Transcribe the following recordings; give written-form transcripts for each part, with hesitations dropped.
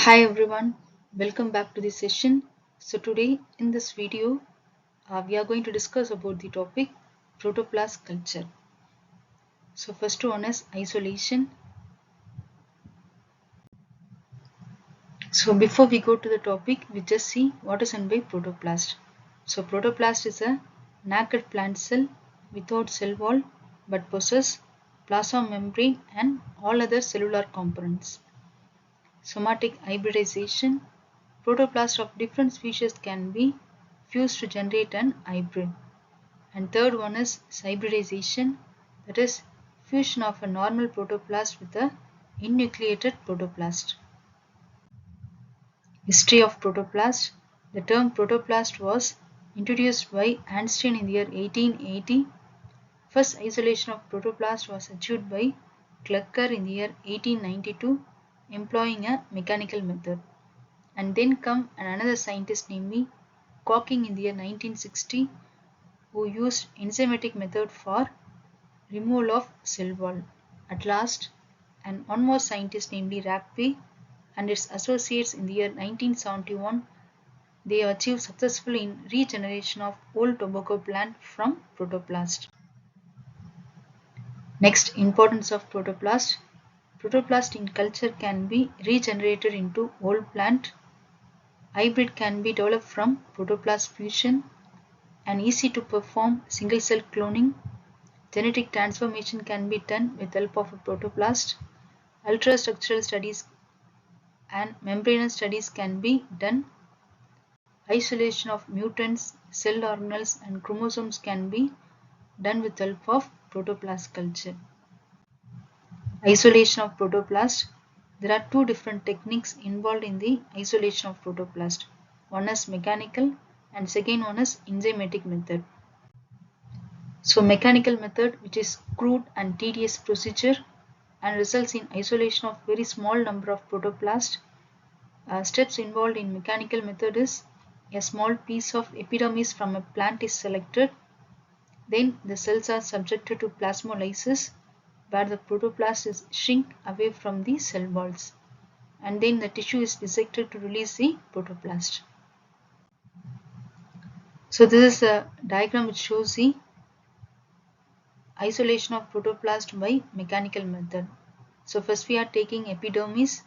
Hi everyone, welcome back to the session. So today in this video, we are going to discuss about the topic protoplast culture. So first one is isolation. So before we go to the topic, we just see what is meant by protoplast. So protoplast is a naked plant cell without cell wall but possess plasma membrane and all other cellular components. Somatic hybridization. Protoplasts of different species can be fused to generate an hybrid. And third one is hybridization, that is fusion of a normal protoplast with a enucleated protoplast. History of protoplast. The term protoplast was introduced by Einstein in the year 1880. First isolation of protoplast was achieved by Klecker in the year 1892, employing a mechanical method. And then come another scientist, namely Hawking in the year 1960, who used enzymatic method for removal of cell wall. At last, and one more scientist, namely Rapke and its associates in the year 1971, they achieved successfully in regeneration of old tobacco plant from protoplast. Next, importance of protoplast. Protoplast in culture can be regenerated into old plant. Hybrid can be developed from protoplast fusion and easy to perform single cell cloning. Genetic transformation can be done with help of a protoplast. Ultrastructural studies and membranous studies can be done. Isolation of mutants, cell organelles and chromosomes can be done with help of protoplast culture. Isolation of protoplast. There are two different techniques involved in the isolation of protoplast. One is mechanical and second one is enzymatic method. So mechanical method, which is crude and tedious procedure and results in isolation of very small number of protoplast. Steps involved in mechanical method is a small piece of epidermis from a plant is selected. Then the cells are subjected to plasmolysis, where the protoplast is shrink away from the cell walls, and then the tissue is dissected to release the protoplast. So this is a diagram which shows the isolation of protoplast by mechanical method. So first we are taking epidermis,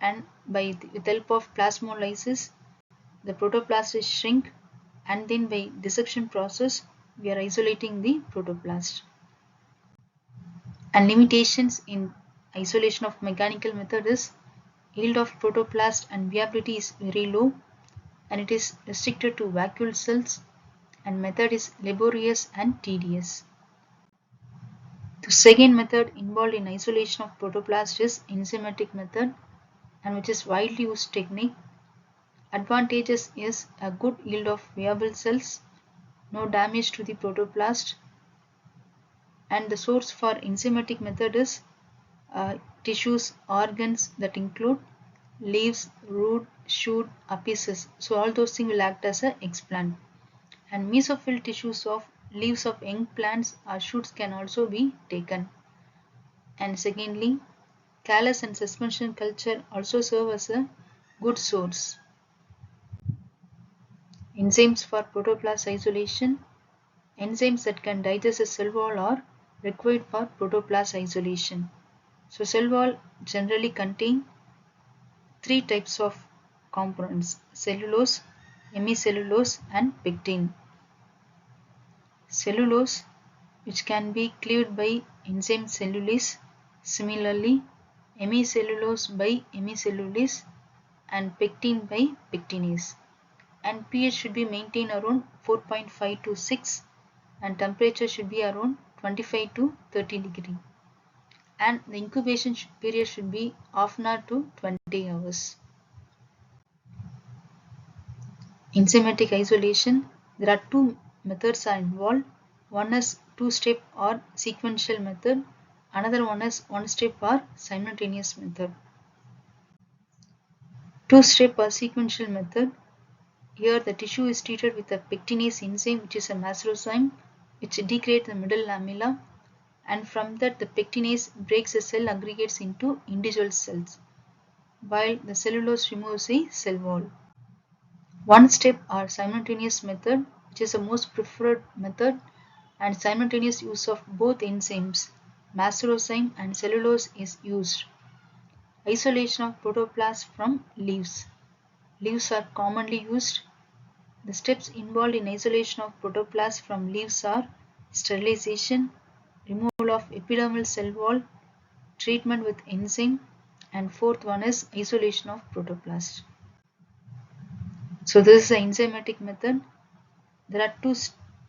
and with help of plasmolysis the protoplast is shrink, and then by dissection process we are isolating the protoplast. And limitations in isolation of mechanical method is yield of protoplast and viability is very low, and it is restricted to vacuole cells, and method is laborious and tedious. The second method involved in isolation of protoplast is enzymatic method, and which is widely used technique. Advantages is a good yield of viable cells, no damage to the protoplast, and the source for enzymatic method is tissues, organs that include leaves, root, shoot, apices. So all those things will act as a explant. And mesophyll tissues of leaves of young plants or shoots can also be taken. And secondly, callus and suspension culture also serve as a good source. Enzymes for protoplast isolation. Enzymes that can digest a cell wall are required for protoplast isolation. So cell wall generally contain three types of components: cellulose, hemicellulose and pectin. Cellulose, which can be cleaved by enzyme cellulase, similarly hemicellulose by hemicellulase and pectin by pectinase. And pH should be maintained around 4.5 to 6, and temperature should be around 25 to 30 degree. And the incubation period should be half an hour to 20 hours. Enzymatic isolation. There are two methods are involved. One is two-step or sequential method. Another one is one-step or simultaneous method. Two-step or sequential method. Here the tissue is treated with a pectinase enzyme, which is a macrozyme, which degrades the middle lamella, and from that the pectinase breaks the cell aggregates into individual cells. while the cellulose removes the cell wall. One step or simultaneous method, which is the most preferred method, and simultaneous use of both enzymes, macerozyme and cellulose, is used. Isolation of protoplast from leaves. Leaves are commonly used. The steps involved in isolation of protoplast from leaves are sterilization, removal of epidermal cell wall, treatment with enzyme, and fourth one is isolation of protoplast. So this is the enzymatic method. There are two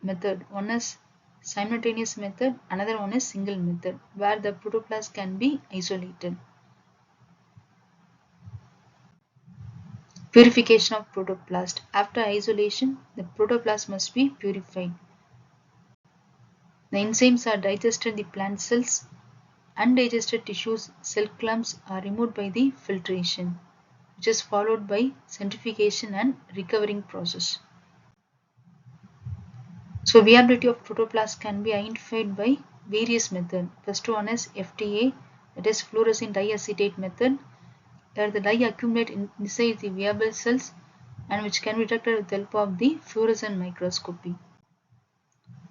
methods. One is simultaneous method, another one is single method, where the protoplast can be isolated. Purification of protoplast. After isolation, the protoplast must be purified. The enzymes are digested in the plant cells. Undigested tissues, cell clumps are removed by the filtration, which is followed by centrifugation and recovering process. So viability of protoplast can be identified by various methods. First one is FTA, that is fluorescein diacetate method, where the dye accumulate inside the viable cells and which can be detected with the help of the fluorescent microscopy.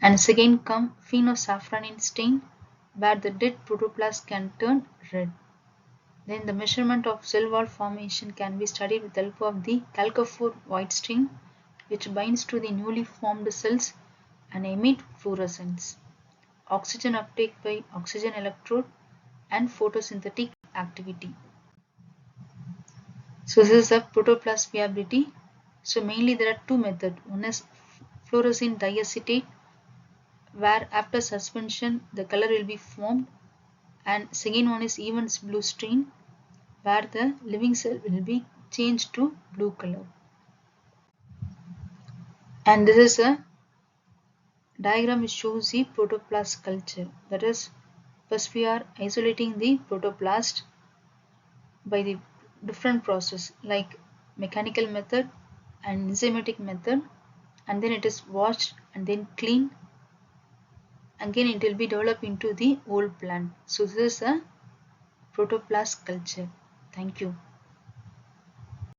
And second come phenosafranin stain, where the dead protoplast can turn red. Then the measurement of cell wall formation can be studied with the help of the chalcophore white stain, which binds to the newly formed cells and emit fluorescence. Oxygen uptake by oxygen electrode and photosynthetic activity. So this is the protoplast viability. So mainly there are two methods. One is fluorescein diacetate, where after suspension the color will be formed, and second one is Evans blue stain, where the living cell will be changed to blue color. And this is a diagram which shows the protoplast culture. That is, first we are isolating the protoplast by the different process like mechanical method and enzymatic method, and then it is washed and then cleaned. Again it will be developed into the whole plant. So this is a protoplast culture. Thank you.